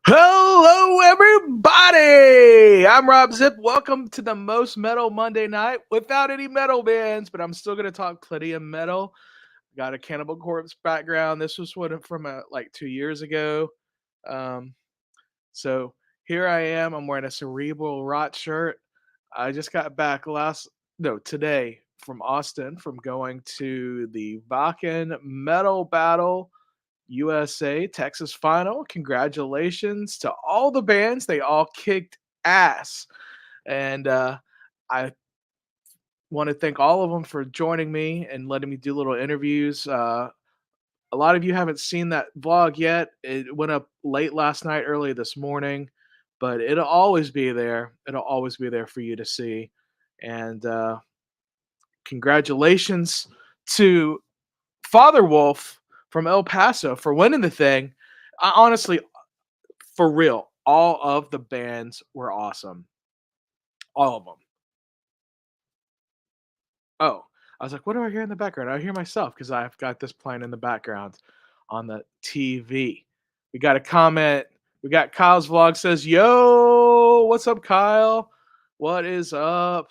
Hello, everybody! I'm Rob Zipp. Welcome to the most metal Monday night without any metal bands, but I'm still going to talk plenty of metal. Got a Cannibal Corpse background. This was one from like 2 years ago. Um, so here I am. I'm wearing a Cerebral Rot shirt. I just got back today from Austin from going to the Wacken Metal Battle USA Texas final. Congratulations to all the bands. They all kicked ass. And I want to thank all of them for joining me and letting me do little interviews. A lot of you haven't seen that vlog yet. It went up late last night, early this morning, but it'll always be there. It'll always be there for you to see. And congratulations to Father Wolf from El Paso for winning the thing. Honestly, for real, all of the bands were awesome. All of them. Oh, I was like, what do I hear in the background? I hear myself because I've got this playing in the background on the TV. We got a comment. We got Kyle's vlog says, yo, what's up, Kyle? What is up?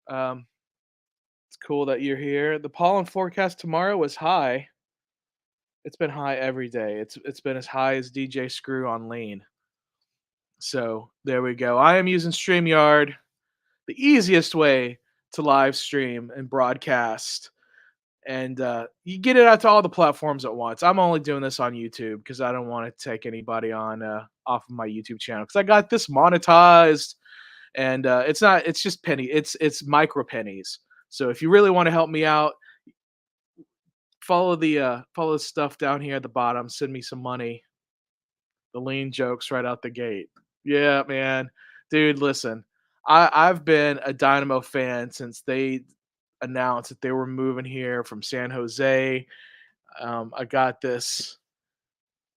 Um, it's cool that you're here. The pollen forecast tomorrow was high. It's been high every day. It's been as high as DJ Screw on Lean. So there we go. I am using StreamYard, the easiest way to live stream and broadcast. And you get it out to all the platforms at once. I'm only doing this on YouTube because I don't want to take anybody on off of my YouTube channel because I got this monetized, and it's not. It's just penny. It's micro pennies. So if you really want to help me out, follow the stuff down here at the bottom. Send me some money. The lean jokes right out the gate. Yeah, man. Dude, listen. I've been a Dynamo fan since they announced that they were moving here from San Jose. I got this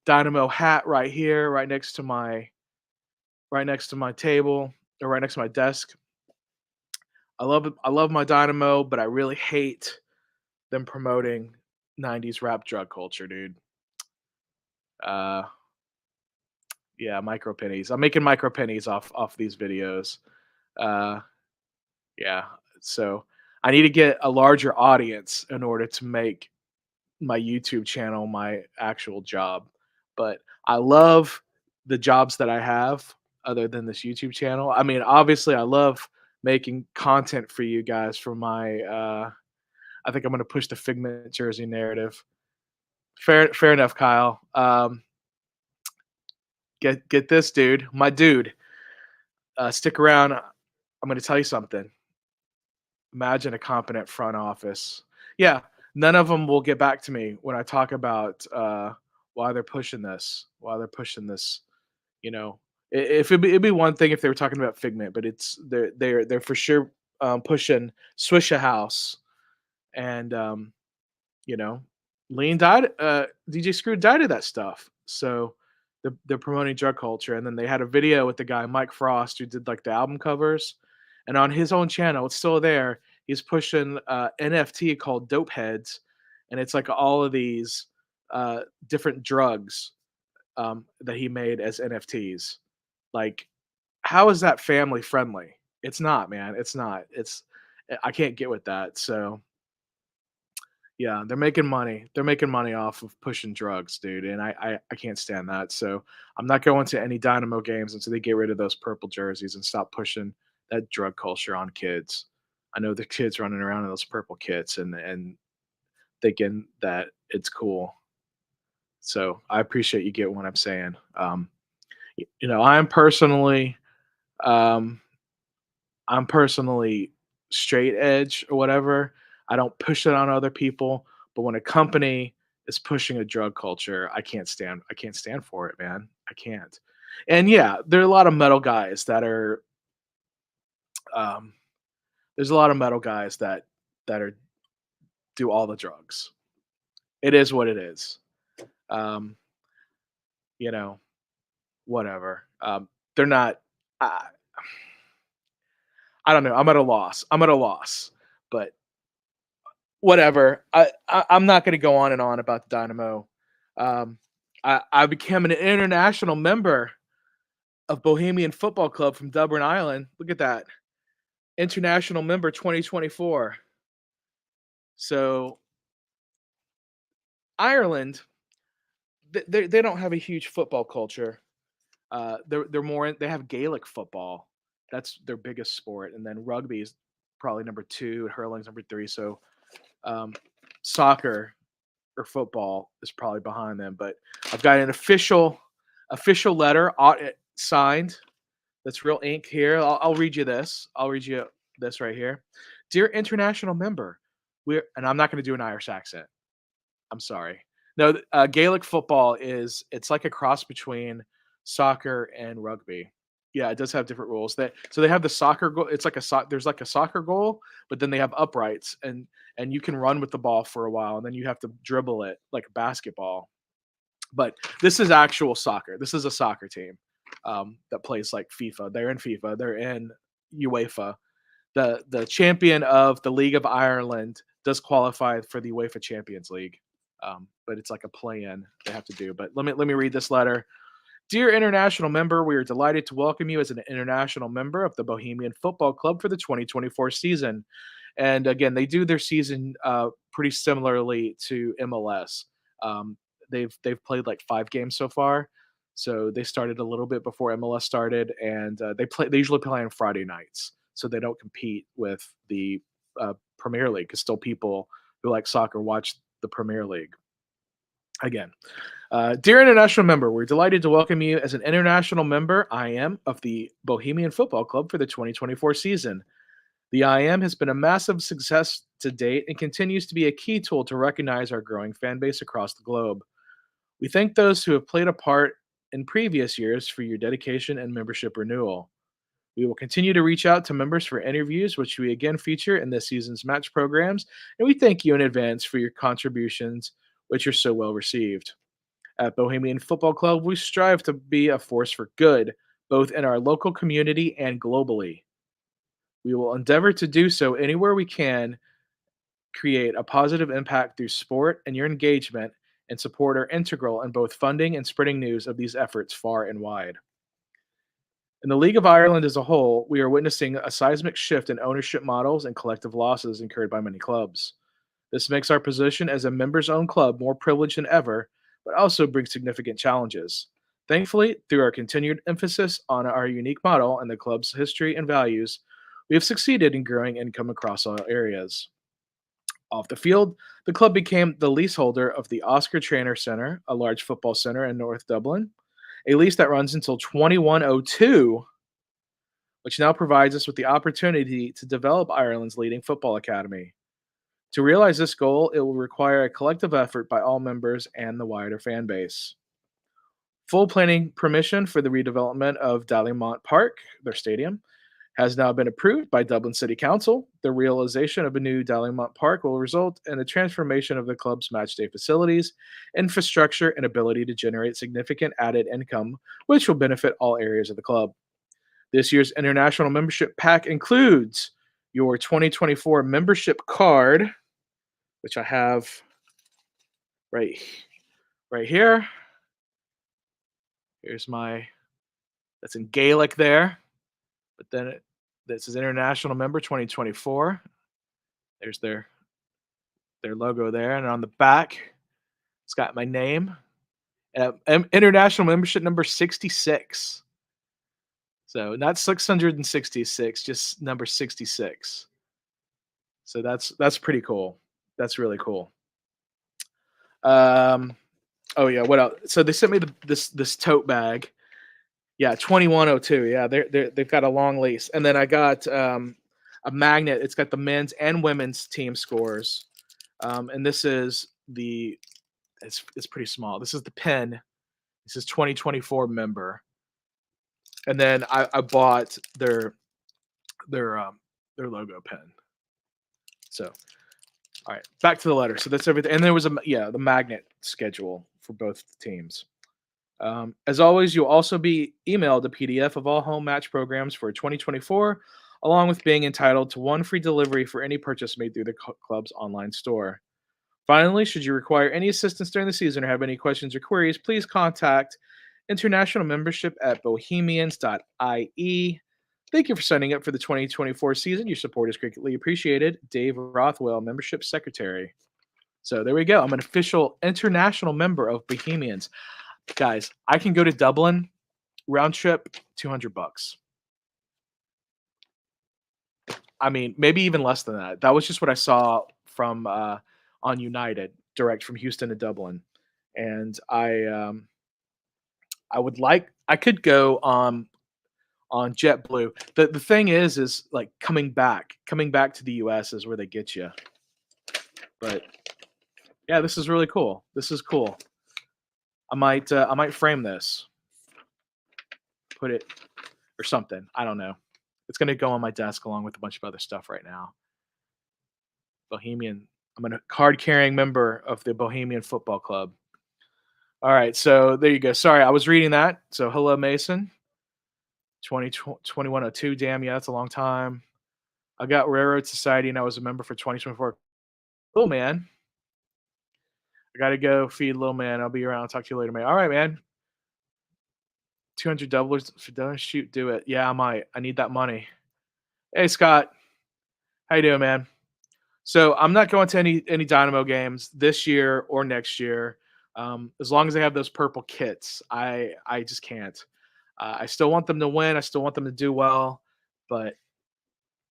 Dynamo hat right here, right next to my table, or right next to my desk. I love it. I love my Dynamo, but I really hate them promoting 90s rap drug culture, dude. Uh yeah, micro pennies. I'm making micro pennies off these videos. Uh Yeah. So I need to get a larger audience in order to make my YouTube channel my actual job. But I love the jobs that I have other than this YouTube channel. I mean, obviously I love making content for you guys for my I think I'm gonna push the Figment jersey narrative. Fair enough, Kyle. Get this, dude. My dude. Stick around. I'm gonna tell you something. Imagine a competent front office. Yeah, none of them will get back to me when I talk about why they're pushing this. Why they're pushing this. You know, if it'd be one thing if they were talking about Figment, but they're for sure pushing Swisha House, and you know, Lean died. DJ Screw died of that stuff. So they're promoting drug culture, and then they had a video with the guy Mike Frost who did like the album covers, and on his own channel, it's still there. He's pushing NFT called Dope Heads, and it's like all of these different drugs that he made as NFTs. Like, how is that family friendly? It's not, man. It's not. I can't get with that. So yeah, they're making money. They're making money off of pushing drugs, dude, and I can't stand that. So I'm not going to any Dynamo games until they get rid of those purple jerseys and stop pushing that drug culture on kids. I know the kids running around in those purple kits and thinking that it's cool. So I appreciate you get what I'm saying. You know, um, I'm personally straight edge or whatever. I don't push it on other people, but when a company is pushing a drug culture, I can't stand for it, man. I can't. And yeah, there are a lot of metal guys that are um there's a lot of metal guys that are do all the drugs. It is what it is. Um, you know, whatever. They're not I, I don't know. I'm at a loss. I'm at a loss. But whatever. I'm not going to go on and on about Dynamo. Um, I became an international member of Bohemian Football Club from Dublin, Ireland. Look at that. International member 2024. So Ireland, they don't have a huge football culture. They're more they have Gaelic football. That's their biggest sport, and then rugby is probably number two, hurling's number three. So um, soccer or football is probably behind them. But I've got an official letter signed. That's real ink here. I'll read you this. I'll read you this right here. Dear international member, and I'm not going to do an Irish accent. I'm sorry. No, Gaelic football it's like a cross between soccer and rugby. Yeah, it does have different rules. So they have the soccer goal. It's like there's like a soccer goal, but then they have uprights and you can run with the ball for a while and then you have to dribble it like a basketball. But this is actual soccer. This is a soccer team that plays like FIFA. They're in FIFA. They're in UEFA. The champion of the League of Ireland does qualify for the UEFA Champions League, but it's like a play-in they have to do. But let me read this letter. Dear international member, we are delighted to welcome you as an international member of the Bohemian Football Club for the 2024 season. And again, they do their season pretty similarly to MLS. Um, they've played like 5 games so far, so they started a little bit before MLS started, and they usually play on Friday nights, so they don't compete with the Premier League because still people who like soccer watch the Premier League. Again, dear international member, we're delighted to welcome you as an international member, IM, of the Bohemian Football Club for the 2024 season. The IM has been a massive success to date and continues to be a key tool to recognize our growing fan base across the globe. We thank those who have played a part in previous years for your dedication and membership renewal. We will continue to reach out to members for interviews, which we again feature in this season's match programs, and we thank you in advance for your contributions, which are so well received. At Bohemian Football Club, we strive to be a force for good, both in our local community and globally. We will endeavor to do so anywhere we can, create a positive impact through sport, and your engagement and support are integral in both funding and spreading news of these efforts far and wide. In the League of Ireland as a whole, we are witnessing a seismic shift in ownership models and collective losses incurred by many clubs. This makes our position as a members owned club more privileged than ever, but also brings significant challenges. Thankfully, through our continued emphasis on our unique model and the club's history and values, we have succeeded in growing income across all areas. Off the field, the club became the leaseholder of the Oscar Traynor Centre, a large football centre in North Dublin, a lease that runs until 2102, which now provides us with the opportunity to develop Ireland's leading football academy. To realize this goal, it will require a collective effort by all members and the wider fan base. Full planning permission for the redevelopment of Dynamo Park, their stadium, has now been approved by Dublin City Council. The realization of a new Dynamo Park will result in the transformation of the club's matchday facilities, infrastructure, and ability to generate significant added income, which will benefit all areas of the club. This year's international membership pack includes your 2024 membership card, which I have right here. Here's that's in Gaelic there, but then this is international member 2024. There's their logo there, and on the back, it's got my name. International membership number 66. So not 666, just number 66. So that's pretty cool. That's really cool. Oh yeah, what else? So they sent me this tote bag. Yeah, 2102. Yeah, they've got a long lease, and then I got a magnet. It's got the men's and women's team scores, and this is it's pretty small. This is the pen. This is 2024 member, and then I bought their logo pen. So, all right, back to the letter. So that's everything, and there was the magnet schedule for both teams. As always, you'll also be emailed a PDF of all home match programs for 2024, along with being entitled to one free delivery for any purchase made through the club's online store. Finally, should you require any assistance during the season or have any questions or queries, please contact international membership at bohemians.ie. Thank you for signing up for the 2024 season. Your support is greatly appreciated. Dave Rothwell, Membership Secretary. So there we go. I'm an official international member of Bohemians. Guys, I can go to Dublin round trip, $200. I mean, maybe even less than that. That was just what I saw from on United direct from Houston to Dublin, and I would like I could go on JetBlue. The thing is like coming back to the US is where they get you. But yeah, this is really cool. This is cool. I might frame this, put it or something. I don't know. It's gonna go on my desk along with a bunch of other stuff right now. Bohemian. I'm a card carrying member of the Bohemian Football Club. All right, so there you go. Sorry, I was reading that. So hello, Mason. 2102. Damn, yeah, that's a long time. I got Railroad Society and I was a member for 2024. Cool, man. I got to go feed little man. I'll be around. Talk to you later, man. All right, man. $200 for done. Shoot, do it. Yeah, I might. I need that money. Hey, Scott. How you doing, man? So I'm not going to any Dynamo games this year or next year. As long as they have those purple kits, I just can't. I still want them to win. I still want them to do well, but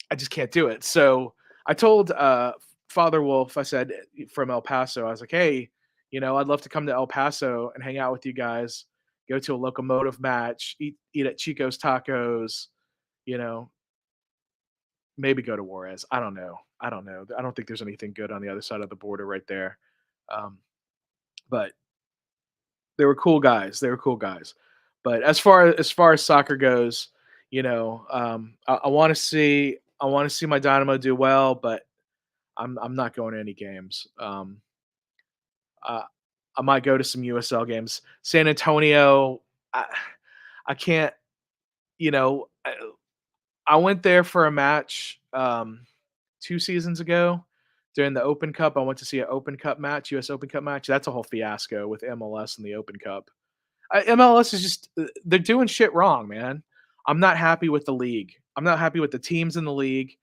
I just can't do it. So I told Father Wolf, I said from El Paso, I was like, hey, I'd love to come to El Paso and hang out with you guys, go to a locomotive match, eat at Chico's Tacos, you know, maybe go to Juarez. I don't know. I don't know. I don't think there's anything good on the other side of the border right there. Um, but they were cool guys. They were cool guys. But as far as soccer goes, I want to see my Dynamo do well, but I'm not going to any games. Uh, I might go to some USL games. San Antonio, I, I can't. You know, I went there for a match 2 seasons ago during the Open Cup. I went to see an Open Cup match, U.S. Open Cup match. That's a whole fiasco with MLS and the Open Cup. MLS is just they're doing shit wrong, man. I'm not happy with the league. I'm not happy with the teams in the league,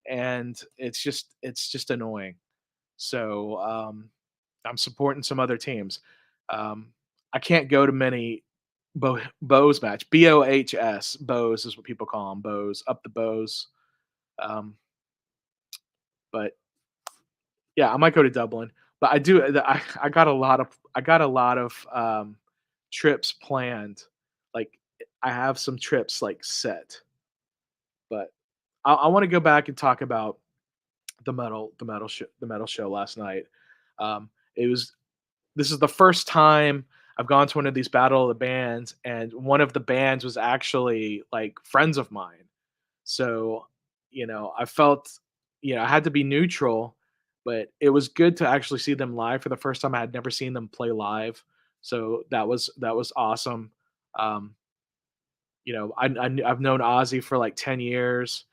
and it's just annoying. So I'm supporting some other teams. I can't go to many Bows match. BOHS Bows is what people call them. Bows up the Bows. Um, but yeah, I might go to Dublin. But I do. I got a lot of trips planned. Like I have some trips like set, but I want to go back and talk about the metal show last night. It was This is the first time I've gone to one of these battle of the bands, and one of the bands was actually like friends of mine. So, I felt, I had to be neutral, but it was good to actually see them live for the first time. I had never seen them play live, so that was awesome. Um, I've known Ozzy for like 10 years.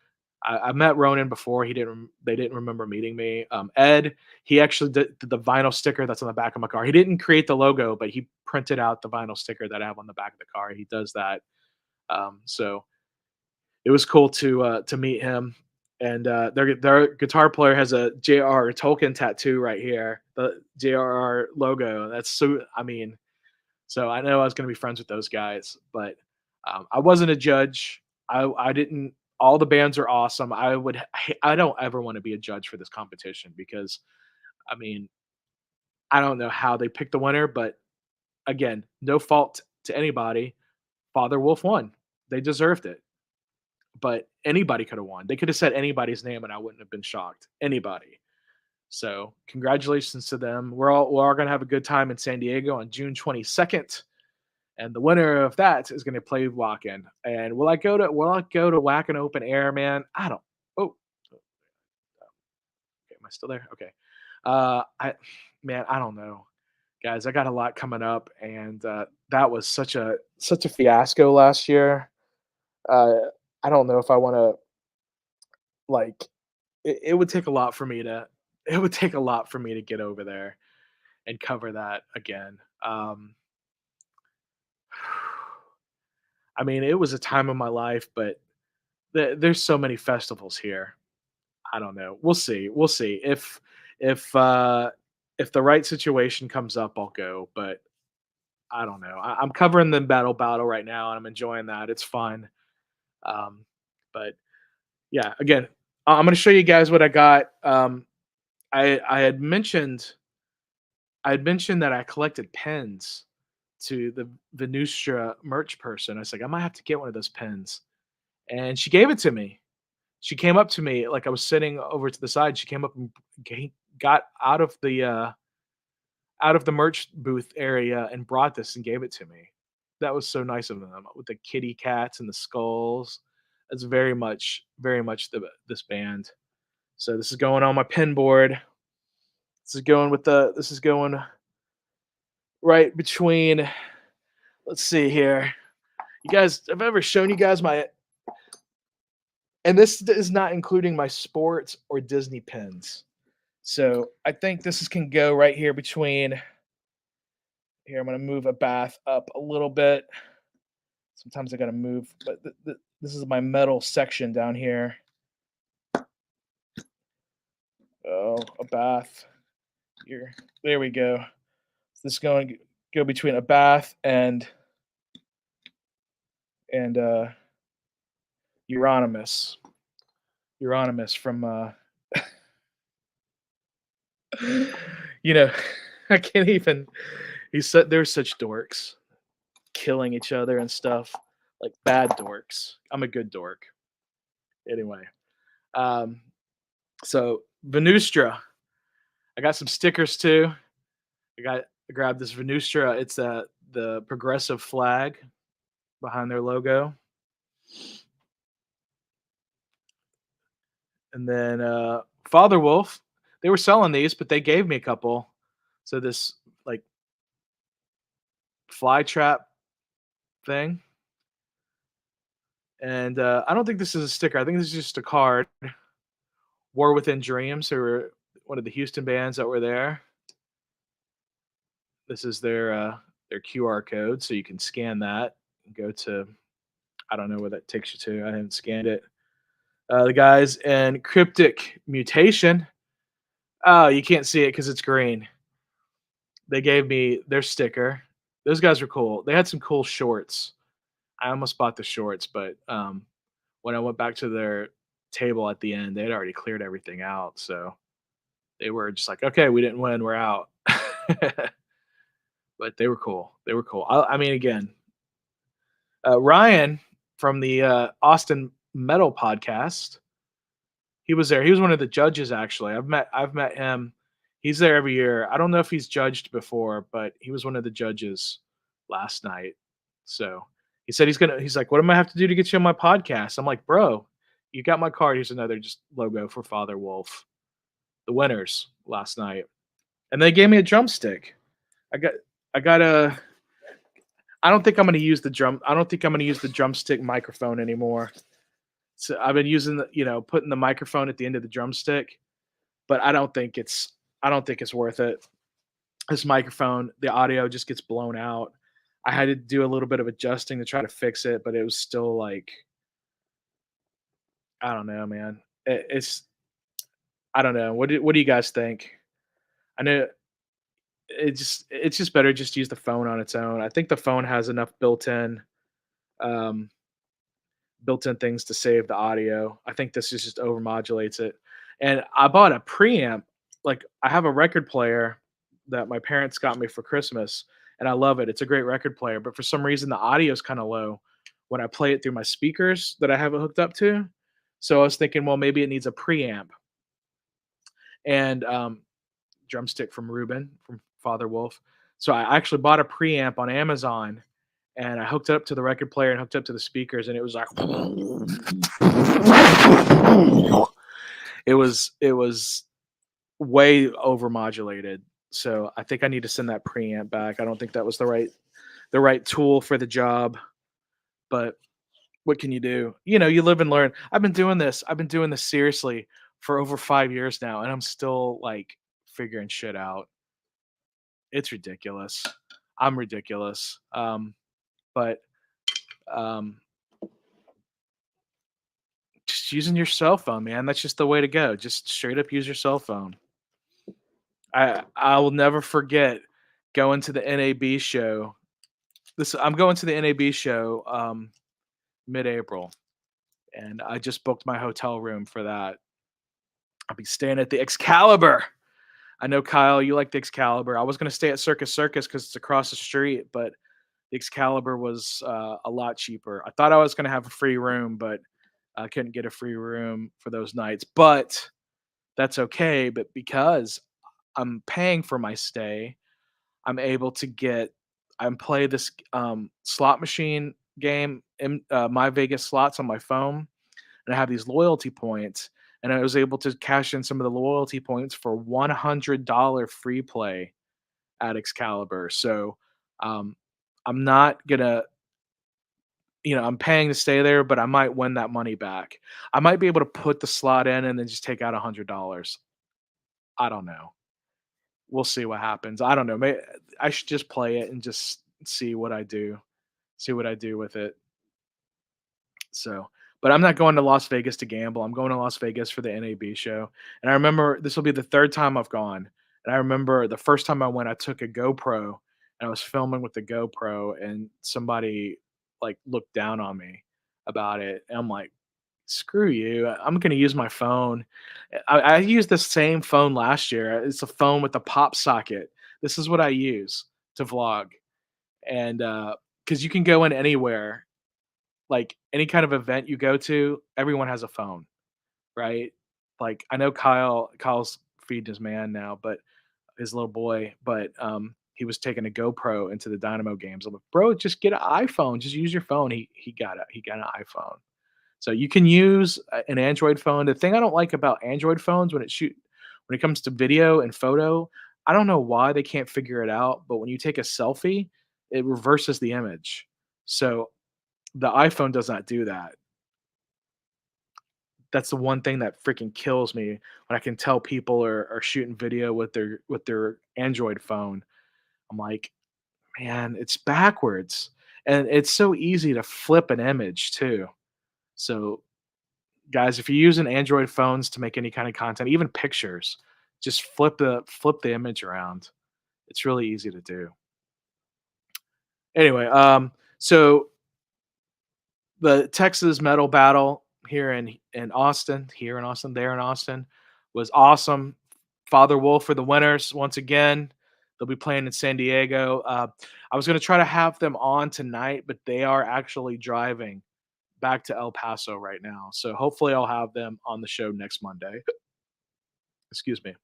I met Ronan before. They didn't remember meeting me. Ed, he actually did the vinyl sticker that's on the back of my car. He didn't create the logo, but he printed out the vinyl sticker that I have on the back of the car. He does that. So it was cool to meet him. And their guitar player has a J.R. Tolkien tattoo right here, the J.R.R. logo. That's so. I mean, so I know I was going to be friends with those guys, but I wasn't a judge. I didn't. All the bands are awesome. I don't ever want to be a judge for this competition because, I mean, I don't know how they picked the winner, but again, no fault to anybody. Father Wolf won. They deserved it. But anybody could have won. They could have said anybody's name and I wouldn't have been shocked. Anybody. So congratulations to them. We're all gonna have a good time in San Diego on June 22nd. And the winner of that is gonna play Wacken. And will I go to Wacken open air, man? I don't. Oh, okay, am I still there? Okay. I Man, I don't know. Guys, I got a lot coming up, and that was such a fiasco last year. Uh, I don't know if I want to like. It would take a lot for me to. it would take a lot for me to get over there and cover that again. I mean, it was a time of my life, but there's so many festivals here. I don't know. We'll see. We'll see. If uh if the right situation comes up, I'll go, but I don't know. I'm covering the battle right now and I'm enjoying that. It's fun. Um but yeah, again, I'm going to show you guys what I got. I had mentioned that I collected pens to the Venustra merch person. I was like, I might have to get one of those pens. And she gave it to me. She came up to me like I was sitting over to the side. She came up and got out of the merch booth area and brought this and gave it to me. That was so nice of them with the kitty cats and the skulls. That's very much this band. So this is going on my pin board. This is going right between. Let's see here. You guys, have I ever shown you guys my? And this is not including my sports or Disney pins. So I think can go right here between. Here, I'm gonna move a bath up a little bit. Sometimes I gotta move, but this is my metal section down here. Oh, a bath. Here, there we go. This is going to go between a bath and Euronymous. Euronymous from you know, I can't even. He said they're such dorks, killing each other and stuff, like bad dorks. I'm a good dork. Anyway, um, so Venustra, I got some stickers too. I grabbed this Venustra. It's the progressive flag behind their logo, and then Father Wolf. They were selling these, but they gave me a couple. So this like fly trap thing. And I don't think this is a sticker. I think this is just a card. War Within Dreams, who were one of the Houston bands that were there. This is their QR code, so you can scan that and go to. I don't know where that takes you to. I haven't scanned it. The guys in Cryptic Mutation. Oh, you can't see it because it's green. They gave me their sticker. Those guys were cool. They had some cool shorts. I almost bought the shorts, but when I went back to their table at the end, they had already cleared everything out. So they were just like, okay, we didn't win, we're out. But they were cool. They were cool. I mean, again, Ryan from the Austin Metal podcast, he was there. He was one of the judges. Actually, I've met him. He's there every year. I don't know if he's judged before, but he was one of the judges last night. So he said he's like, what am I have to do to get you on my podcast? I'm like, bro, you got my card. Here's another just logo for Father Wolf, the winners last night. And they gave me a drumstick. I got I got a I don't think I'm gonna use the drum. I don't think I'm gonna use the drumstick microphone anymore. So I've been using putting the microphone at the end of the drumstick, but I don't think it's worth it. This microphone, the audio just gets blown out. I had to do a little bit of adjusting to try to fix it, but it was still like I don't know, man. It's I don't know. What do you guys think? I know it's just better just to use the phone on its own. I think the phone has enough um, built-in things to save the audio. I think this just overmodulates it. And I bought a preamp. Like I have a record player that my parents got me for Christmas, and I love it. It's a great record player, but for some reason the audio is kind of low when I play it through my speakers that I have it hooked up to. So I was thinking, well, maybe it needs a preamp. And drumstick from Ruben from Father Wolf. So I actually bought a preamp on Amazon and I hooked it up to the record player and hooked it up to the speakers and it was like it was way overmodulated. So I think I need to send that preamp back. I don't think that was the right tool for the job, but what can you do? You live and learn. I've been doing this seriously for over 5 years now, and I'm still, like, figuring shit out. It's ridiculous. I'm ridiculous. But, um, just using your cell phone, man, that's just the way to go. Just straight up use your cell phone. I will never forget going to the NAB show. I'm going to the NAB show, mid-April, and I just booked my hotel room for that. I'll be staying at the Excalibur. I know, Kyle, you like the Excalibur. I was gonna stay at Circus Circus because it's across the street, but the Excalibur was, a lot cheaper. I thought I was gonna have a free room, but I couldn't get a free room for those nights, but that's okay, but because I'm paying for my stay, I'm able to get and play this, slot machine game in, My Vegas Slots on my phone, and I have these loyalty points, and I was able to cash in some of the loyalty points for $100 free play at Excalibur. So, um, I'm not gonna, I'm paying to stay there, but I might win that money back. I might be able to put the slot in and then just take out $100. I don't know. We'll see what happens. I don't know. I should just play it and just see what I do. See what I do with it. So, but I'm not going to Las Vegas to gamble. I'm going to Las Vegas for the NAB show. And I remember this will be the third time I've gone. And I remember the first time I went, I took a GoPro and I was filming with the GoPro, and somebody like looked down on me about it. And I'm like, screw you. I'm going to use my phone. I used the same phone last year. It's a phone with a pop socket. This is what I use to vlog. And because you can go in anywhere, like any kind of event you go to, everyone has a phone, right? Like I know Kyle's feeding his man now, but his little boy, but he was taking a GoPro into the Dynamo games. I'm like, bro, just get an iPhone. Just use your phone. He got an iPhone. So you can use an Android phone. The thing I don't like about Android phones when it comes to video and photo, I don't know why they can't figure it out, but when you take a selfie, it reverses the image. So the iPhone does not do that. That's the one thing that freaking kills me when I can tell people are shooting video with their Android phone. I'm like, man, it's backwards. And it's so easy to flip an image too. So guys, if you're using Android phones to make any kind of content, even pictures, just flip the image around. It's really easy to do. Anyway, so the Texas metal battle there in Austin, was awesome. Father Wolf for the winners once again. They'll be playing in San Diego. I was going to try to have them on tonight, but they are actually driving back to El Paso right now. So hopefully I'll have them on the show next Monday. Excuse me.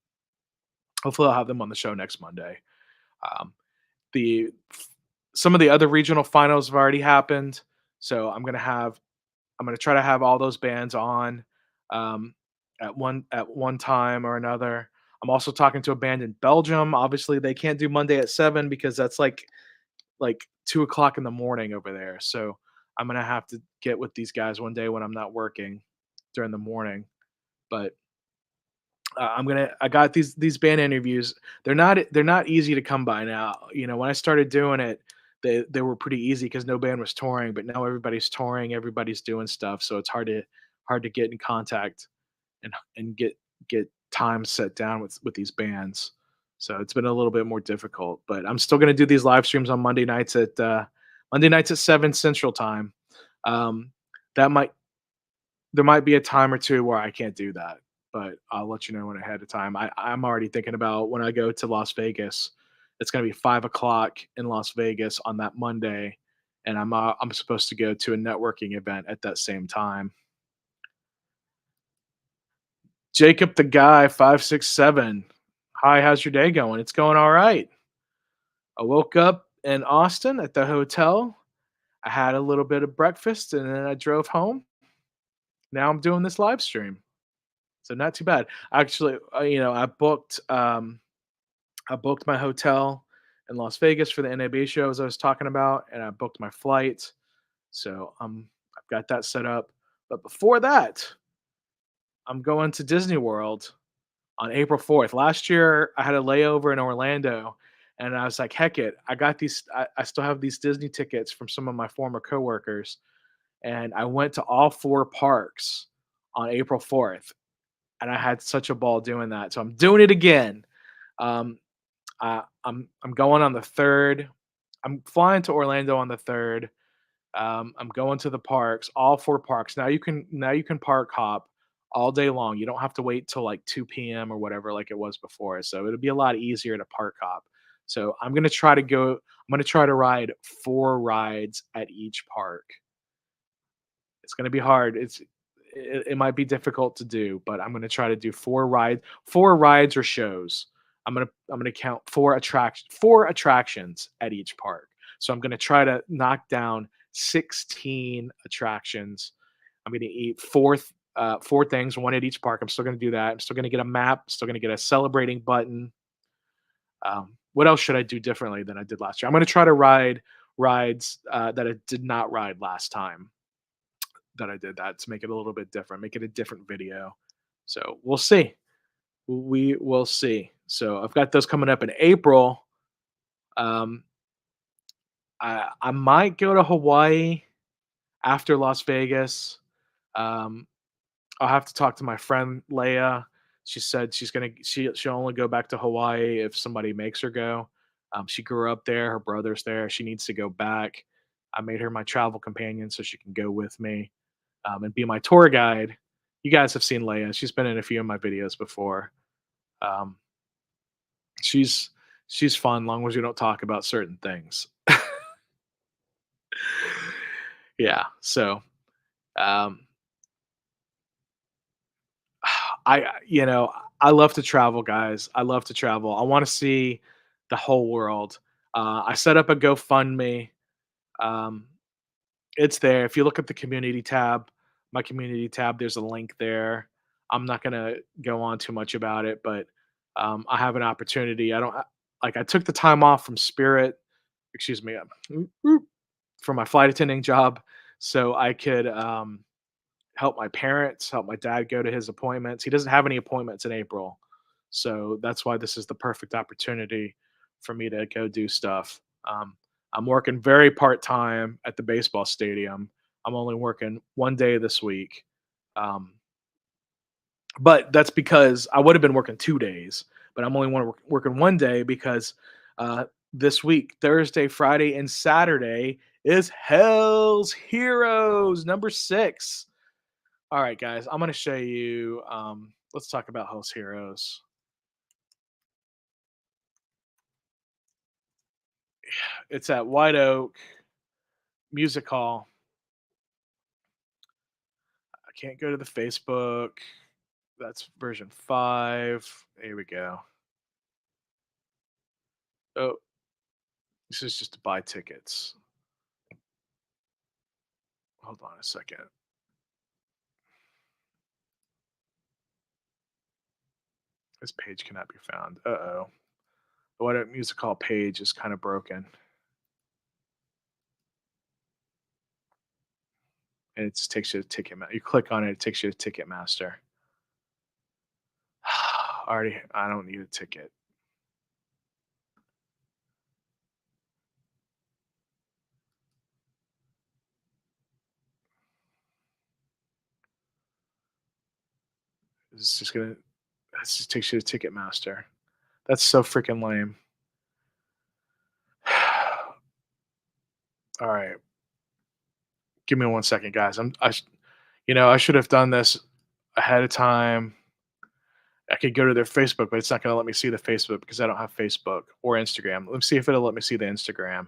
Hopefully I'll have them on the show next Monday. Um, the Some of the other regional finals have already happened, so I'm gonna try to have all those bands on um, at one time or another. I'm also talking to a band in Belgium. Obviously, they can't do Monday at 7 because that's like 2 o'clock in the morning over there. So I'm gonna have to get with these guys one day when I'm not working during the morning. But I got these band interviews. They're not easy to come by now. When I started doing it, they were pretty easy because no band was touring. But now everybody's touring, everybody's doing stuff, so it's hard to get in contact and get time set down with these bands. So it's been a little bit more difficult. But I'm still gonna do these live streams on Monday nights at 7 Central Time. Um, that might There might be a time or 2 where I can't do that, but I'll let you know when ahead of time. I'm already thinking about when I go to Las Vegas. It's gonna be 5 o'clock in Las Vegas on that Monday, and I'm supposed to go to a networking event at that same time. Jacob the guy 567. Hi, how's your day going? It's going all right. I woke up in Austin at the hotel. I had a little bit of breakfast and then I drove home. Now I'm doing this live stream. So not too bad. Actually, I booked my hotel in Las Vegas for the NAB show as I was talking about, and I booked my flight. So I've got that set up. But before that, I'm going to Disney World on April 4th. Last year, I had a layover in Orlando, and I was like, "Heck it, I got these. I still have these Disney tickets from some of my former coworkers, and I went to all four parks on April 4th, and I had such a ball doing that. So I'm doing it again. Um, I'm going on the third. I'm flying to Orlando on the third. I'm going to the parks, all 4 parks. Now you can park hop all day long. You don't have to wait till like 2 p.m. or whatever like it was before. So it'll be a lot easier to park hop. So I'm gonna try to ride 4 rides at each park. It's gonna be hard. It might be difficult to do, but I'm gonna try to do 4 rides or shows. I'm gonna count 4 attractions at each park. So I'm gonna try to knock down 16 attractions. I'm gonna eat 4 things, 1 at each park. I'm still gonna do that. I'm still gonna get a map, still gonna get a celebrating button. What else should I do differently than I did last year? I'm gonna try to ride rides, that I did not ride last time that I did that to make it a little bit different, make it a different video. So we'll see. We will see. So I've got those coming up in April. Um, I might go to Hawaii after Las Vegas. Um, I'll have to talk to my friend Leia. She said she'll only go back to Hawaii if somebody makes her go. She grew up there. Her brother's there. She needs to go back. I made her my travel companion so she can go with me, and be my tour guide. You guys have seen Leia. She's been in a few of my videos before. Um, she's she's fun, long as we don't talk about certain things. Yeah. So, um, I love to travel, guys. I love to travel. I want to see the whole world. I set up a GoFundMe. Um, It's there. If you look at the community tab, my community tab, there's a link there. I'm not gonna go on too much about it, but I have an opportunity. I took the time off from Spirit, excuse me, for my flight attending job, so I could help my parents, help my dad go to his appointments. He doesn't have any appointments in April, so that's why this is the perfect opportunity for me to go do stuff. I'm working very part time at the baseball stadium. I'm only working 1 day this week, um, but that's because I would have been working 2 days, but I'm only working 1 day because this week, Thursday, Friday, and Saturday is Hell's Heroes number 6. All right, guys, I'm gonna show you. Let's talk about Host Heroes. It's at White Oak Music Hall. I can't go to the Facebook. That's version 5. Here we go. Oh, this is just to buy tickets. Hold on a second. This page cannot be found. Uh-oh. The White Oak Music Hall page is kind of broken. And it just takes you to Ticketmaster. You click on it, it takes you to Ticketmaster. Already, I don't need a ticket. It's just gonna. It just takes you to Ticketmaster. That's so freaking lame. All right, give me 1 second, guys. I should have done this ahead of time. I could go to their Facebook, but it's not going to let me see the Facebook because I don't have Facebook or Instagram. Let me see if it'll let me see the Instagram.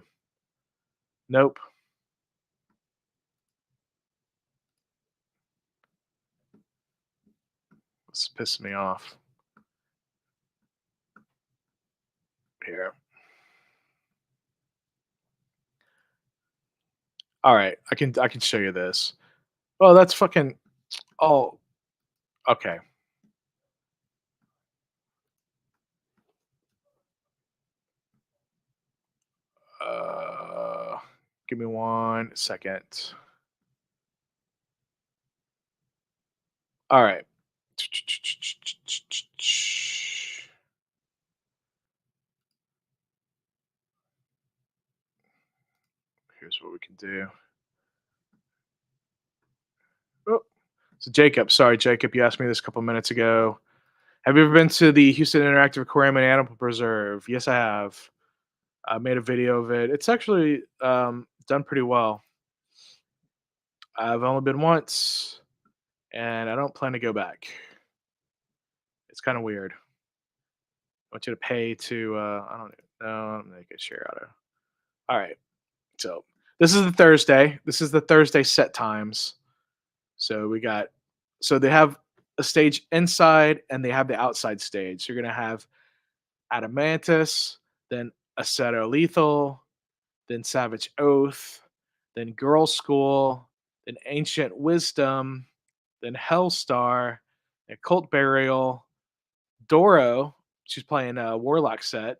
Nope. This pisses me off. Here. All right, I can show you this. Oh, that's fucking. Oh, okay. Uh, Give me 1 second. All right. Here's what we can do. Oh, so Jacob, sorry, Jacob, you asked me this a couple minutes ago. Have you ever been to the Houston Interactive Aquarium and Animal Preserve? Yes, I have. I made a video of it. It's actually done pretty well. I've only been once, and I don't plan to go back. It's kind of weird. I want you to pay to. I don't know. I'm gonna get share out of. All right. So this is the Thursday. This is the Thursday set times. So we got. So they have a stage inside, and they have the outside stage. So you're gonna have Adamantis, then Aceto Lethal, then Savage Oath, then Girl School, then Ancient Wisdom, then Hellstar, then Cult Burial, Doro, she's playing a Warlock set,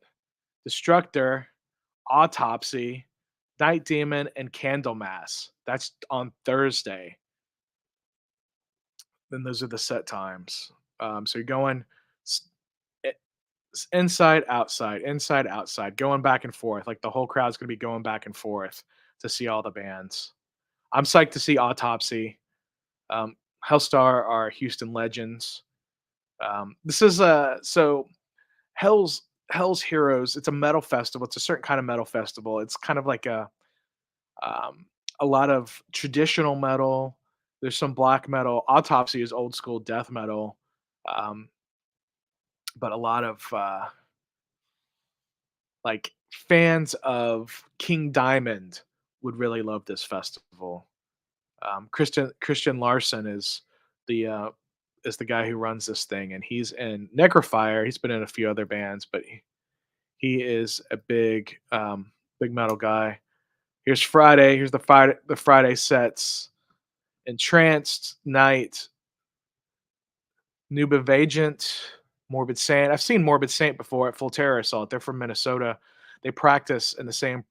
Destructor, Autopsy, Night Demon, and Candlemass. That's on Thursday. Then those are the set times. So you're going inside, outside, going back and forth. Like the whole crowd's gonna be going back and forth to see all the bands. I'm psyched to see Autopsy. Um, Hellstar are Houston legends. This is so Hell's Heroes. It's a metal festival. It's a certain kind of metal festival. It's kind of like um, a lot of traditional metal. There's some black metal. Autopsy is old school death metal, um, but a lot of like fans of King Diamond would really love this festival. Christian Larson is the guy who runs this thing, and he's in Necrofire. He's been in a few other bands, but he is a big metal guy. Here's Friday. Here's the Friday sets: Entranced, Night, Nuba Vagant, Morbid Saint. I've seen Morbid Saint before at Full Terror Assault. They're from Minnesota. They practice in the same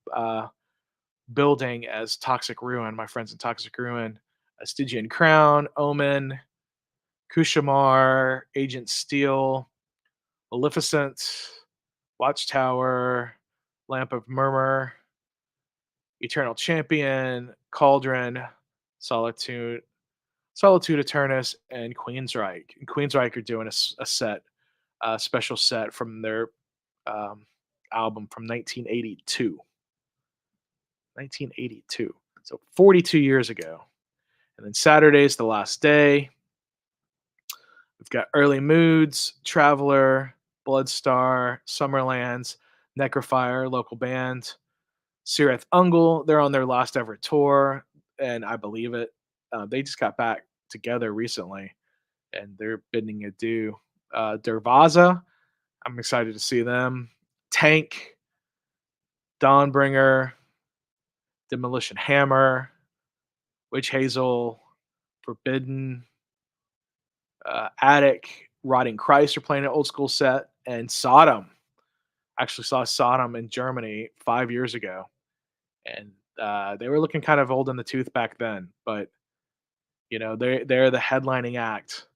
building as Toxic Ruin. My friends in Toxic Ruin, Stygian Crown, Omen, Kushamar, Agent Steel, Maleficent, Watchtower, Lamp of Murmur, Eternal Champion, Cauldron, Solitude, Solitude Eternus, and Queensryche. And Queensryche are doing a set, a special set from their um, album from 1982. 1982. So 42 years ago. And then Saturday's the last day. We've got Early Moods, Traveler, Bloodstar, Summerlands, Necrofire, local band, Sireth Ungol. They're on their last ever tour, and I believe it. They just got back together recently, and they're bidding adieu. Dervaza, I'm excited to see them. Tank, Dawnbringer, Demolition Hammer, Witch Hazel, Forbidden, Attic, Rotting Christ are playing an old school set, and Sodom. Actually saw Sodom in Germany 5 years ago, and they were looking kind of old in the tooth back then. But they're the headlining act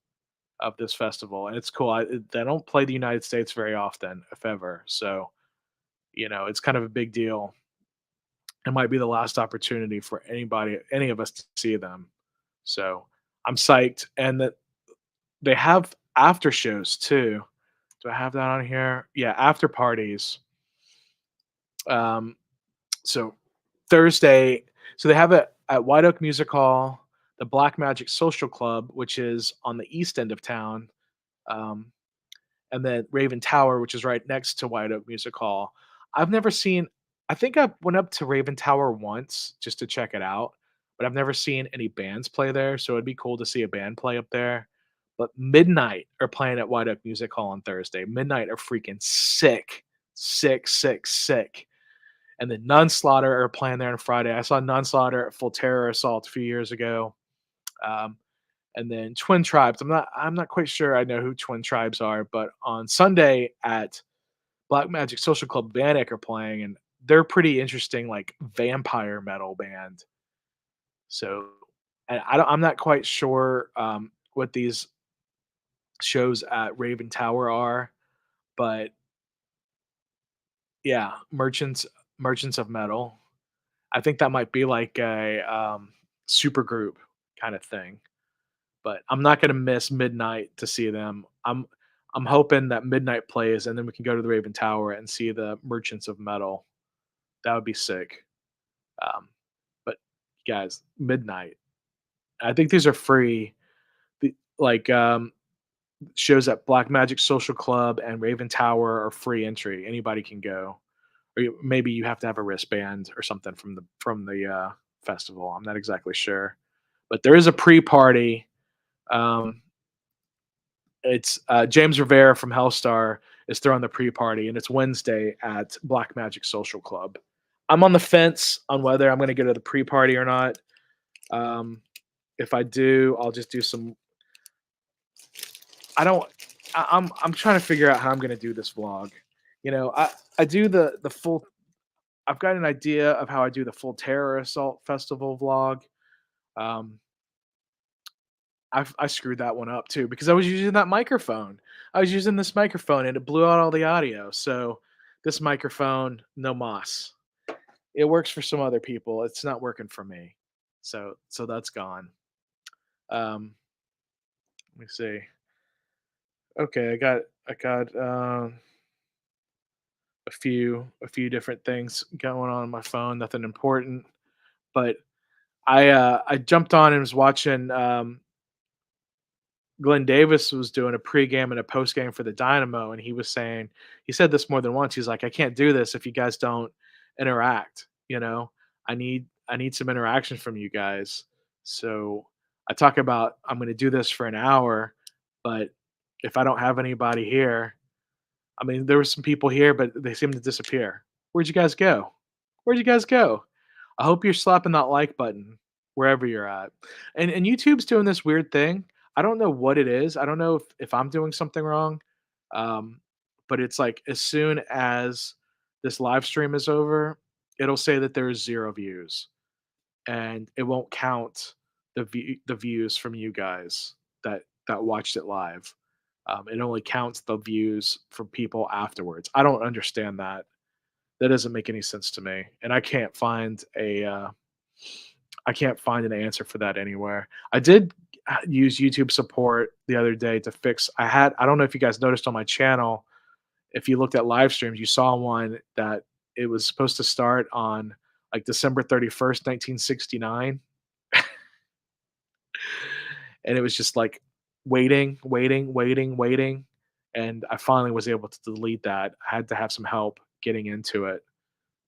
of this festival, and it's cool. They don't play the United States very often, if ever. So it's kind of a big deal. It might be the last opportunity for any of us to see them. So I'm psyched, and that they have after shows too. Do I have that on here? Yeah, after parties. Um, so Thursday, so they have it at White Oak Music Hall, the Black Magic Social Club, which is on the east end of town, um, and then Raven Tower, which is right next to White Oak Music Hall. I've never seen. I think I went up to Raven Tower once just to check it out, but I've never seen any bands play there. So it'd be cool to see a band play up there. But Midnight are playing at White Oak Music Hall on Thursday. Midnight are freaking sick, sick, sick, sick. And then Nunslaughter are playing there on Friday. I saw Nunslaughter at Full Terror Assault a few years ago. Um, and then Twin Tribes. I'm not quite sure I know who Twin Tribes are, but on Sunday at Black Magic Social Club, Vanek are playing, and they're pretty interesting, like vampire metal band. So, and I'm not quite sure what these shows at Raven Tower are, but yeah, Merchants of Metal. I think that might be like a super group kind of thing. But I'm not gonna miss midnight to see them. I'm hoping that midnight plays and then we can go to the Raven Tower and see the Merchants of Metal. That would be sick. Um, but guys, midnight. I think these are free. Like shows at Black Magic Social Club and Raven Tower are free entry. Anybody can go. Or maybe you have to have a wristband or something from the festival. I'm not exactly sure, but there is a pre-party. Um, it's James Rivera from Hellstar is throwing the pre-party, and it's Wednesday at Black Magic Social Club. I'm on the fence on whether I'm going to go to the pre-party or not. Um, if I do, I'll just do some. I don't. I'm trying to figure out how I'm going to do this vlog. I do the full. I've got an idea of how I do the full Terror Assault Festival vlog. Um, I screwed that one up too because I was using that microphone. I was using this microphone and it blew out all the audio. So this microphone, no moss. It works for some other people. It's not working for me. So that's gone. Let me see. Okay, I got a few different things going on my phone. Nothing important, but I jumped on and was watching Glenn Davis was doing a pregame and a postgame for the Dynamo, and he said this more than once. He's like, I can't do this if you guys don't interact. I need some interaction from you guys. So I talk about I'm going to do this for an hour, but if I don't have anybody here, I mean, there were some people here, but they seem to disappear. Where'd you guys go? Where'd you guys go? I hope you're slapping that like button wherever you're at. And YouTube's doing this weird thing. I don't know what it is. I don't know if I'm doing something wrong. Um, but it's like as soon as this live stream is over, it'll say that there's 0 views and it won't count the views from you guys that watched it live. It only counts the views from people afterwards. I don't understand that. That doesn't make any sense to me, and I can't find an answer for that anywhere. I did use YouTube support the other day to fix. I don't know if you guys noticed on my channel. If you looked at live streams, you saw one that it was supposed to start on like December 31st, 1969, and it was just like waiting, waiting, waiting, waiting, and I finally was able to delete that. I had to have some help getting into it,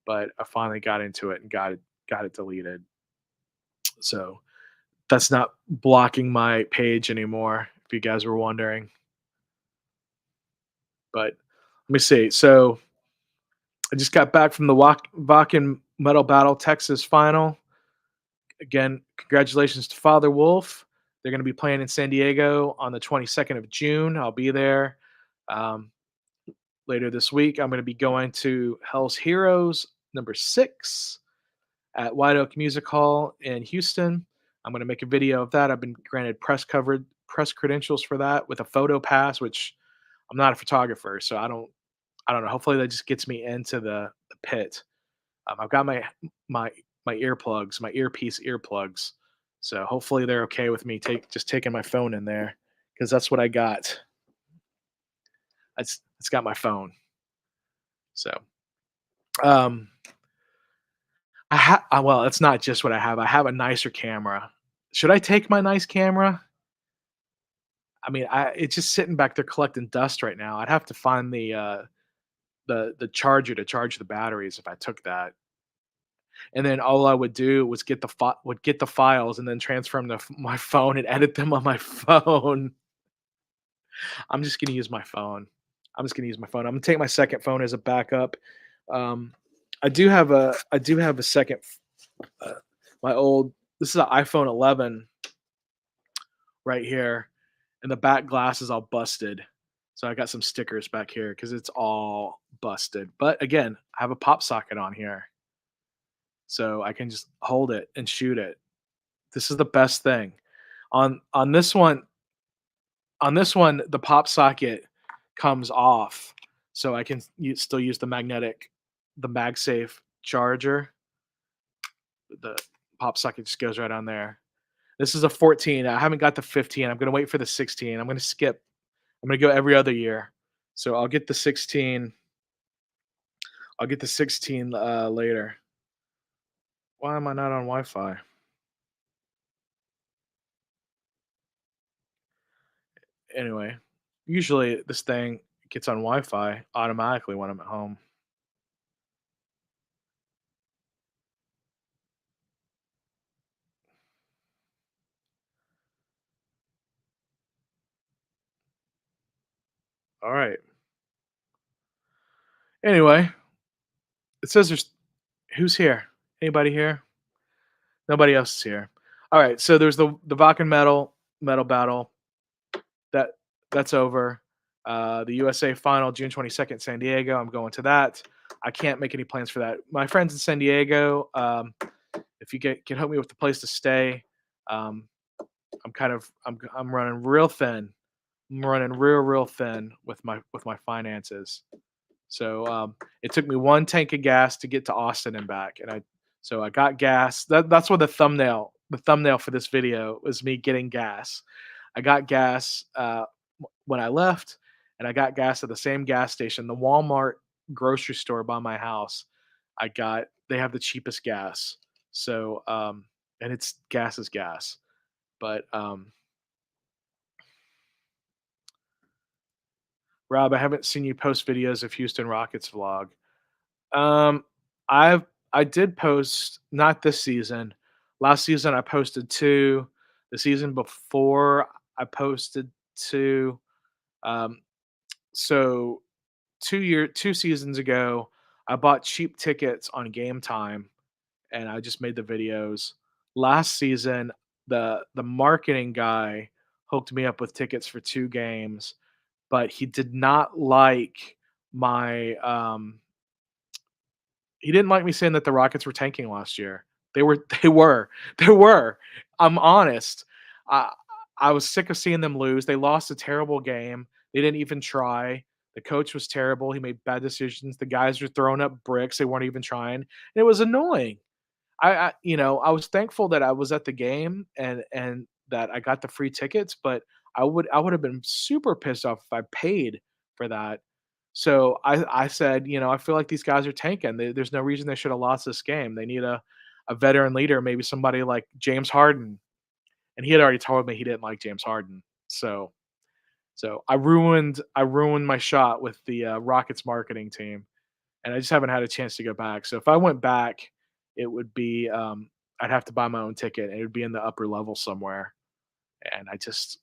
but I finally got into it and got it deleted. So that's not blocking my page anymore, if you guys were wondering. But let me see. So I just got back from the Wacken Metal Battle Texas final. Again, congratulations to Father Wolf. They're going to be playing in San Diego on the 22nd of June. I'll be there. Um, Later this week, I'm going to be going to Hell's Heroes #6 at White Oak Music Hall in Houston. I'm going to make a video of that. I've been granted press credentials for that with a photo pass, which I'm not a photographer, so I don't know. Hopefully that just gets me into the pit. I've got my earplugs, my earpiece earplugs, so hopefully they're okay with me just taking my phone in there because that's what I got. It's got my phone. So um, well, it's not just what I have. I have a nicer camera. Should I take my nice camera? I mean, it's just sitting back there collecting dust right now. I'd have to find the charger to charge the batteries if I took that. And then all I would do was get the files and then transfer them to my phone and edit them on my phone. I'm just gonna use my phone. I'm just gonna use my phone. I'm gonna take my second phone as a backup. Um, I do have a second. Uh, my old This is an iPhone 11 right here, and the back glass is all busted. So I got some stickers back here because it's all busted. But again, I have a pop socket on here, so I can just hold it and shoot it. This is the best thing. On this one, On this one, the pop socket comes off, so I can still use the MagSafe charger. The pop socket just goes right on there. This is a 14. I haven't got the 15. I'm gonna wait for the 16. I'm gonna skip. I'm gonna go every other year. So I'll get the 16. I'll get the 16 later. Why am I not on Wi-Fi? Anyway, usually this thing gets on Wi-Fi automatically when I'm at home. All right. Anyway, it says there's who's here? Anybody here? Nobody else is here. All right. So there's the Wacken metal battle that that's over. The USA final June 22nd, San Diego. I'm going to that. I can't make any plans for that. My friends in San Diego. If you can help me with the place to stay, um, I'm running real thin. I'm running real thin with my finances. So it took me one tank of gas to get to Austin and back, and I got gas. That's what the thumbnail for this video was me getting gas. I got gas when I left, and I got gas at the same gas station, the Walmart grocery store by my house. They have the cheapest gas, so and it's gas is gas, but Rob, I haven't seen you post videos of Houston Rockets vlog. Um, I've I did post not this season. Last season I posted 2. The season before I posted 2. Um, so 2 seasons ago, I bought cheap tickets on Game Time and I just made the videos. Last season, the marketing guy hooked me up with tickets for 2 games, but he did not like my he didn't like me saying that the Rockets were tanking last year. They were they were. They were. I'm honest. I I was sick of seeing them lose. They lost a terrible game. They didn't even try. The coach was terrible. He made bad decisions. The guys were throwing up bricks. They weren't even trying. And it was annoying. I was thankful that I was at the game and that I got the free tickets, but I would have been super pissed off if I paid for that. So I said, I feel like these guys are tanking. There's no reason they should have lost this game. They need a veteran leader, maybe somebody like James Harden. And he had already told me he didn't like James Harden. So I ruined my shot with the Rockets marketing team, and I just haven't had a chance to go back. So if I went back, it would be I'd have to buy my own ticket, and it would be in the upper level somewhere. And I just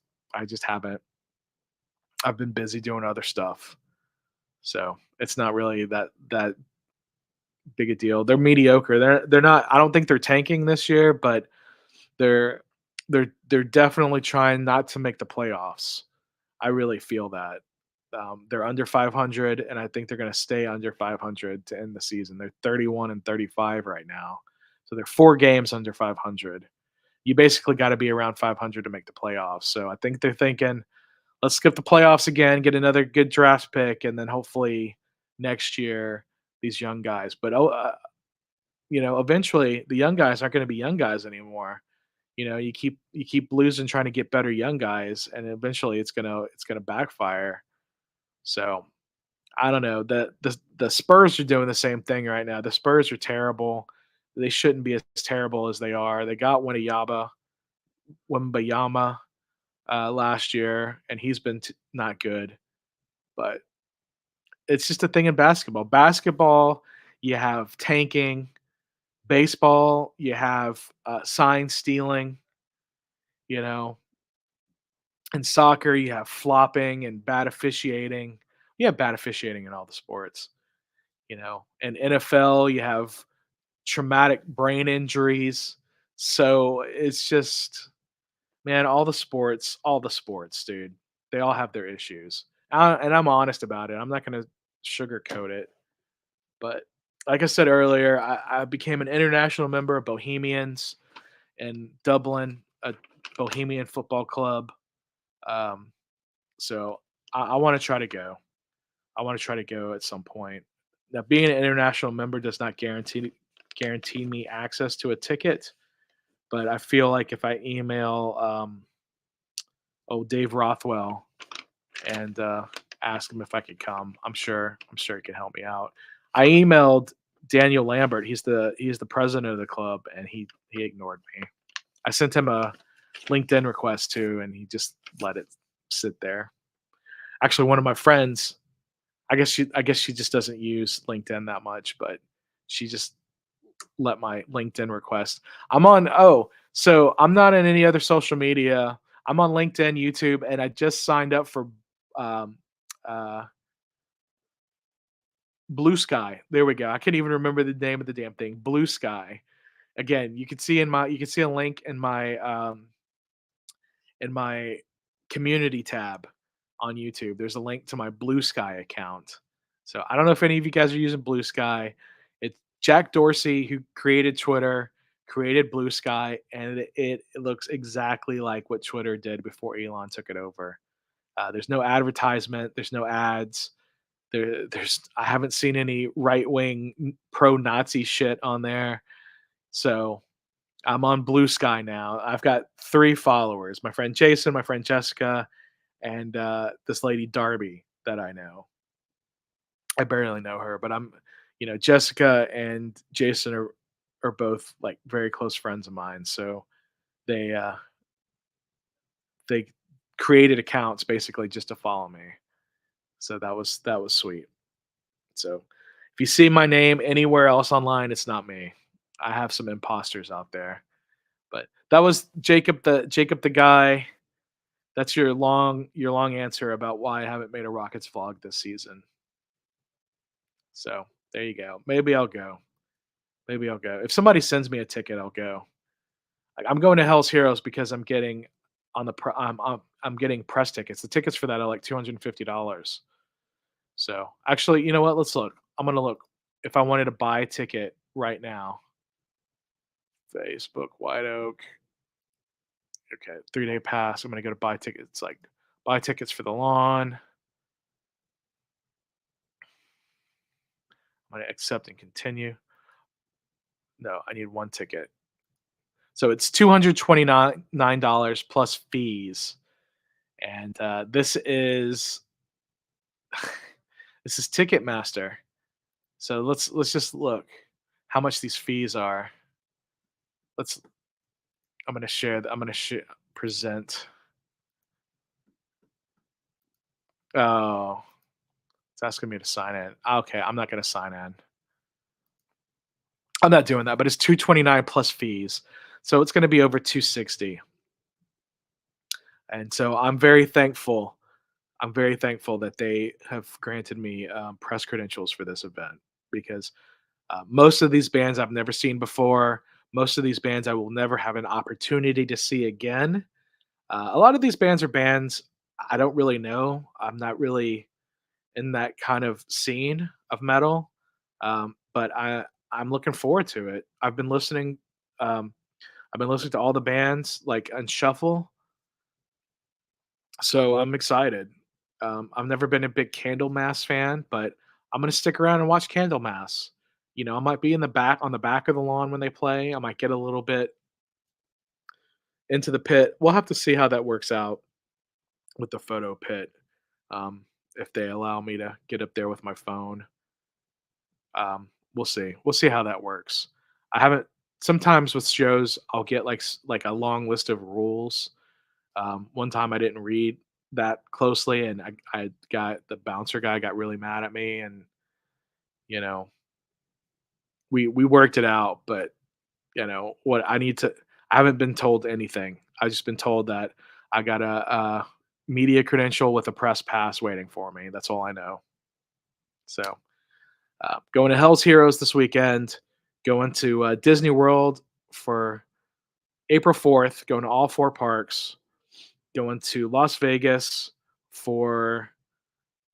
haven't. I've been busy doing other stuff, so it's not really that big a deal. They're mediocre. They're not. I don't think they're tanking this year, but they're they're definitely trying not to make the playoffs. I really feel that. They're under 500, and I think they're going to stay under 500 to end the season. They're 31 and 35 right now, so they're 4 games under 500. You basically got to be around 500 to make the playoffs. So I think they're thinking, let's skip the playoffs again, get another good draft pick, and then hopefully next year these young guys. But eventually the young guys aren't going to be young guys anymore. You keep losing trying to get better young guys, and eventually it's gonna backfire. So I don't know. The Spurs are doing the same thing right now. The Spurs are terrible. They shouldn't be as terrible as they are. They got Wembayama last year, and he's been not good. But it's just a thing in basketball. Basketball, you have tanking. Baseball, you have sign stealing. You know, in soccer, you have flopping and bad officiating. You have bad officiating in all the sports. In NFL, you have traumatic brain injuries. So it's just, man, all the sports, dude, they all have their issues. And I'm honest about it. I'm not going to sugarcoat it. But like I said earlier, I became an international member of Bohemians in Dublin, a Bohemian football club. Um, So I want to try to go. I want to try to go at some point. Now, being an international member does not guarantee me access to a ticket, but I feel like if I email Dave Rothwell and ask him if I could come, I'm sure he can help me out. I emailed Daniel Lambert. He's the president of the club, and he ignored me. I sent him a LinkedIn request too, and he just let it sit there. Actually, one of my friends, I guess she just doesn't use LinkedIn that much, but she just let my LinkedIn request. So I'm not in any other social media. I'm on LinkedIn, YouTube, and I just signed up for um, uh, Blue Sky. There we go. I can't even remember the name of the damn thing. Blue Sky. Again, you can see a link in my community tab on YouTube. There's a link to my Blue Sky account. So I don't know if any of you guys are using Blue Sky. It's Jack Dorsey who created Twitter, created Blue Sky, and it looks exactly like what Twitter did before Elon took it over. There's no advertisement. There's no ads. There's I haven't seen any right wing pro Nazi shit on there. So I'm on Blue Sky now. I've got 3 followers, my friend Jason, my friend Jessica, and, this lady Darby that I know. I barely know her, but Jessica and Jason are both, like, very close friends of mine, so they, uh, they created accounts basically just to follow me. So that was sweet. So, if you see my name anywhere else online, it's not me. I have some imposters out there, but that was Jacob the guy. That's your long answer about why I haven't made a Rockets vlog this season. So there you go. Maybe I'll go. Maybe I'll go. If somebody sends me a ticket, I'll go. Like, I'm going to Hell's Heroes because I'm getting on the I'm getting press tickets. The tickets for that are like $250. So actually, you know what? Let's look. I'm gonna look if I wanted to buy a ticket right now. Facebook White Oak. Okay, 3-day pass. I'm gonna go to buy tickets. Like buy tickets for the lawn. I'm gonna accept and continue. No, I need one ticket. So it's $229 plus fees, and this is Ticketmaster. So let's just look how much these fees are. Let's. I'm gonna share. I'm gonna present. Oh, it's asking me to sign in. Okay, I'm not gonna sign in. I'm not doing that. But it's 229 plus fees, so it's gonna be over 260. And so I'm very thankful that they have granted me press credentials for this event because most of these bands I've never seen before. Most of these bands I will never have an opportunity to see again. A lot of these bands are bands I don't really know. I'm not really in that kind of scene of metal, but I'm looking forward to it. Um, I've been listening to all the bands like on shuffle, so I'm excited. I've never been a big Candlemass fan, but I'm gonna stick around and watch Candlemass. I might be in the back on the back of the lawn when they play. I might get a little bit into the pit. We'll have to see how that works out with the photo pit. If they allow me to get up there with my phone, we'll see. We'll see how that works. I haven't. Sometimes with shows, I'll get like a long list of rules. One time I didn't read that closely, and I got the bouncer guy got really mad at me, and you know we worked it out. But what I need to, I haven't been told anything. I've just been told that I got a media credential with a press pass waiting for me. That's all I know. So going to Hell's Heroes this weekend. Going to Disney World for April 4th. Going to all 4 parks. Going to Las Vegas for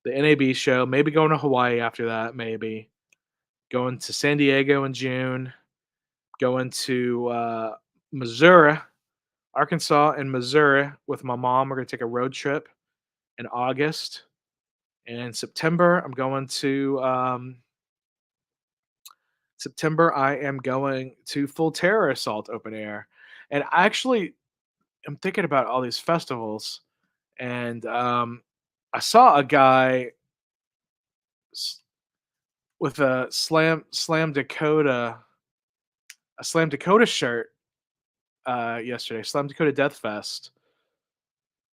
the NAB show. Maybe going to Hawaii after that. Maybe going to San Diego in June. Going to Missouri, Arkansas, and Missouri with my mom. We're gonna take a road trip. in August. In September, I'm going to September. I am going to Full Terror Assault open air, and I actually am thinking about all these festivals, and I saw a guy s- with a Slam Dakota shirt yesterday. Slam Dakota Death Fest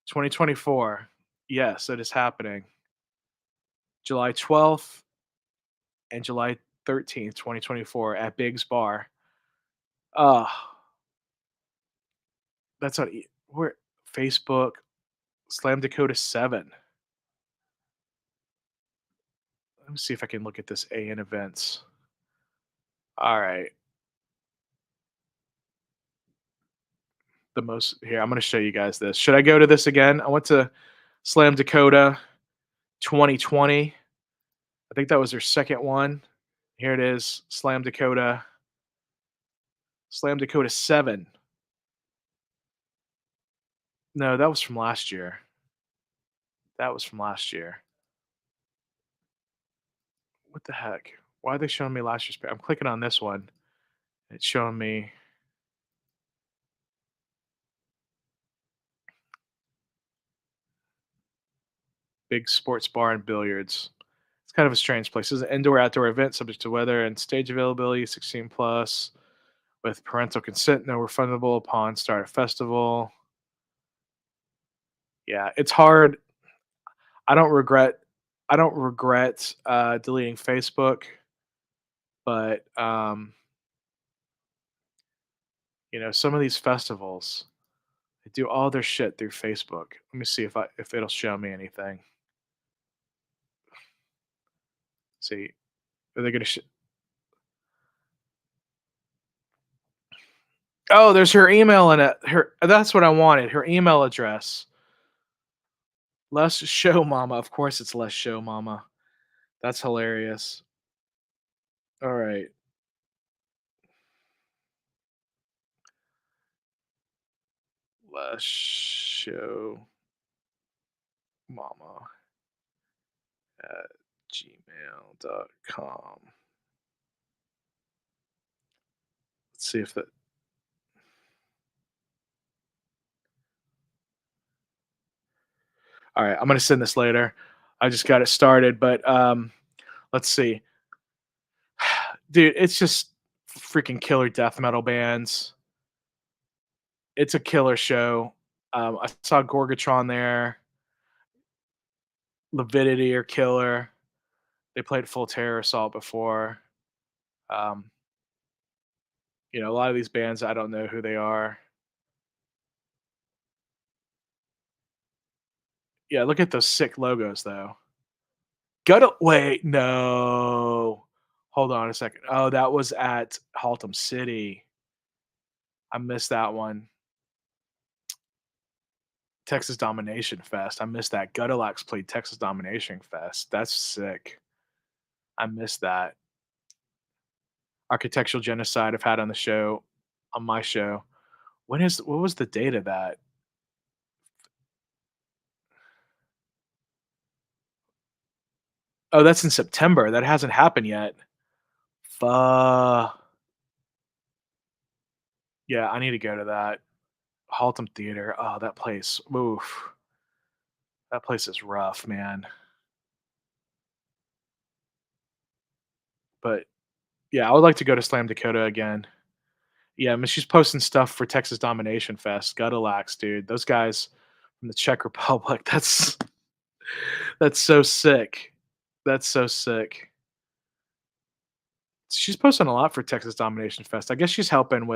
2024. Yes, it is happening July 12th and July 13th, 2024 at Big's Bar. Uh, that's on where Facebook Slam Dakota 7. Let me see if I can look at this AN events. All right. The most here, I'm going to show you guys this. Should I go to this again? I went to Slam Dakota 2020. I think that was their second one. Here it is, Slam Dakota 7. No, that was from last year. That was from last year. What the heck? Why are they showing me last year's I'm clicking on this one. It's showing me big sports bar and billiards. It's kind of a strange place. It's an indoor outdoor event subject to weather and stage availability, 16 plus, with parental consent, no refundable upon start of festival. Yeah, it's hard. I don't regret deleting Facebook, but some of these festivals, they do all their shit through Facebook. Let me see if it'll show me anything. See, are they gonna Oh, there's her email in it. Her That's what I wanted. Her email address. Les Show Mama. Of course it's Les Show Mama. That's hilarious. All right. Les Show Mama at gmail.com. Let's see if that. All right, I'm gonna send this later. I just got it started, but let's see, dude. It's just freaking killer death metal bands. It's a killer show. I saw Gorgatron there. Lividity are killer. They played Full Terror Assault before. Um, a lot of these bands I don't know who they are. Yeah, look at those sick logos though. Gotta wait, no. Hold on a second. Oh, that was at Haltom City. I missed that one. Texas Domination Fest. I missed that. Gutalax played Texas Domination Fest. That's sick. I missed that. Architectural Genocide I've had on my show. What was the date of that? Oh, that's in September. That hasn't happened yet. Fuck. Yeah, I need to go to that. Haltom Theater. Oh, that place. Oof. That place is rough, man. But yeah, I would like to go to Slam Dakota again. Yeah, I mean, she's posting stuff for Texas Domination Fest. Gutalax, dude. Those guys from the Czech Republic. That's so sick. That's so sick. She's posting a lot for Texas Domination Fest. I guess she's helping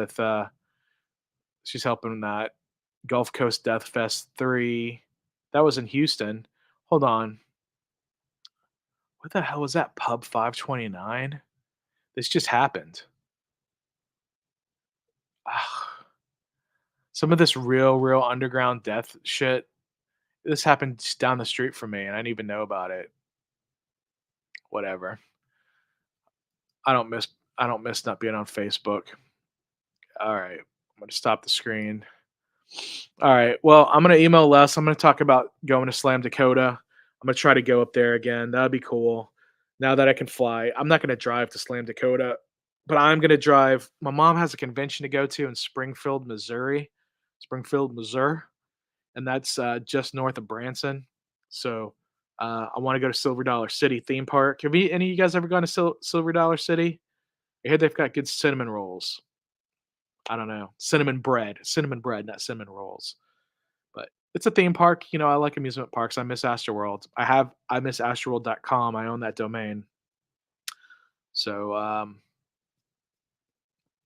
that Gulf Coast Death Fest 3. That was in Houston. Hold on. What the hell was that? Pub 529? This just happened. Ah, some of this real underground death shit. This happened just down the street from me, and I didn't even know about it. Whatever. I don't miss I don't miss not being on Facebook. All right. I'm gonna stop the screen. All right. Well, I'm gonna email Les. I'm gonna talk about going to Slam Dakota. I'm gonna try to go up there again. That'd be cool. Now that I can fly, I'm not gonna drive to Slam Dakota, but I'm gonna drive. My mom has a convention to go to in Springfield, Missouri, and that's just north of Branson. So I want to go to Silver Dollar City theme park. Have you, any of you guys ever gone to Silver Dollar City? I hear they've got good cinnamon rolls. I don't know, cinnamon bread, not cinnamon rolls. But it's a theme park. I like amusement parks. I miss Astroworld. I miss astroworld.com. I own that domain. So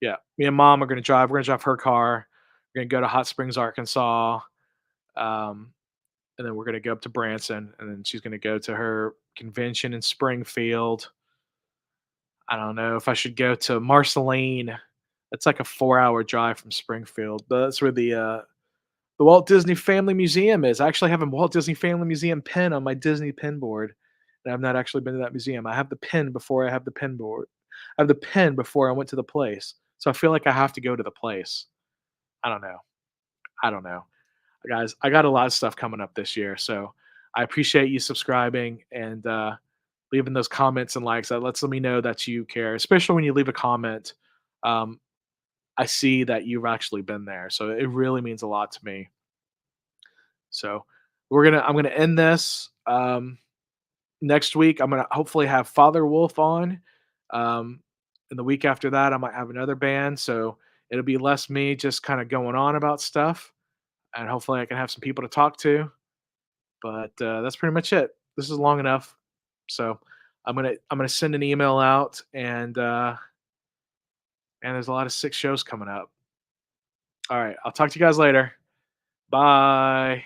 yeah, me and mom are gonna drive. We're gonna drive her car. We're gonna go to Hot Springs, Arkansas. Um, and then we're gonna go up to Branson, and then she's gonna go to her convention in Springfield. I don't know if I should go to Marceline. That's like a 4-hour drive from Springfield. But that's where the Walt Disney Family Museum is. I actually have a Walt Disney Family Museum pin on my Disney pin board, and I've not actually been to that museum. I have the pin before I have the pin board. I have the pin before I went to the place. So I feel like I have to go to the place. I don't know. I don't know. Guys, I got a lot of stuff coming up this year, so I appreciate you subscribing and leaving those comments and likes. That lets me know that you care, especially when you leave a comment. Um, I see that you've actually been there, so it really means a lot to me. So I'm gonna end this. Next week, I'm gonna hopefully have Father Wolf on. Um, and the week after that, I might have another band. So it'll be less me just kind of going on about stuff, and hopefully I can have some people to talk to. But that's pretty much it. This is long enough. So I'm gonna send an email out, and there's a lot of sick shows coming up. All right, I'll talk to you guys later. Bye.